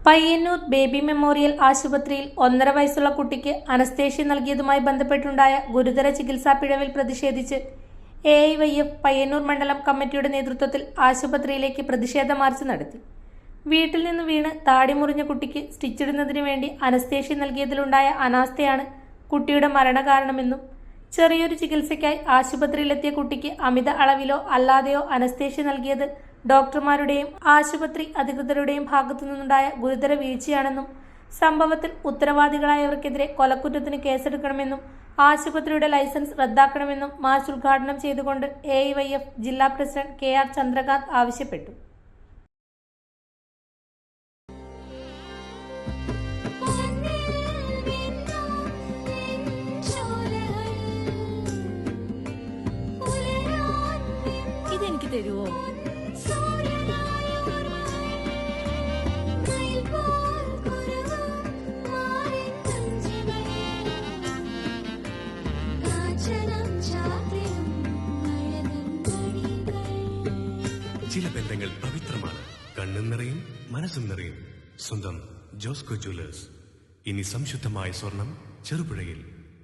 Payyanur baby memorial ആശുപത്രിയിൽ 1.5 വയസ്സുള്ള കുട്ടിക്ക് അനസ്തേഷ്യ നൽകിയതുമായി ബന്ധപ്പെട്ടുണ്ടായ ഗുരുതര ചികിത്സാ പിഴവിൽ പ്രതിഷേധിച്ച് AIYF പയ്യന്നൂർ മണ്ഡലം കമ്മിറ്റിയുടെ നേതൃത്വത്തിൽ ആശുപത്രിയിലേക്ക് പ്രതിഷേധ മാർച്ച് നടത്തി. വീട്ടിൽ നിന്ന് വീണ് താടി മുറിഞ്ഞ കുട്ടിക്ക് സ്റ്റിച്ചിടുന്നതിനു വേണ്ടി അനസ്തേഷ്യ നൽകിയതിലുണ്ടായ അനാസ്ഥയാണ് കുട്ടിയുടെ മരണകാരണമെന്നും ചെറിയൊരു ചികിത്സയ്ക്കായി ആശുപത്രിയിലെത്തിയ കുട്ടിക്ക് അമിത അളവിലോ അല്ലാതെയോ അനസ്തേഷ്യ നൽകിയത് ഡോക്ടർമാരുടെയും ആശുപത്രി അധികൃതരുടെയും ഭാഗത്തു നിന്നുണ്ടായ ഗുരുതര വീഴ്ചയാണെന്നും സംഭവത്തിൽ ഉത്തരവാദികളായവർക്കെതിരെ കൊലക്കുറ്റത്തിന് കേസെടുക്കണമെന്നും ആശുപത്രിയുടെ ലൈസൻസ് റദ്ദാക്കണമെന്നും മാർച്ച് ഉദ്ഘാടനം ചെയ്തുകൊണ്ട് AIYF ജില്ലാ പ്രസിഡന്റ് KR ചന്ദ്രകാന്ത് ആവശ്യപ്പെട്ടു. ഇതെനിക്ക് തരുമോ? ചില ബന്ധങ്ങൾ പവിത്രമാണ്. കണ്ണും നിറയും മനസ്സും നിറയും. സ്വന്തം ജോസ്കോ ജ്വല്ലേഴ്സ്. ഇനി സംശുദ്ധമായ സ്വർണം ചെറുപുഴയിൽ.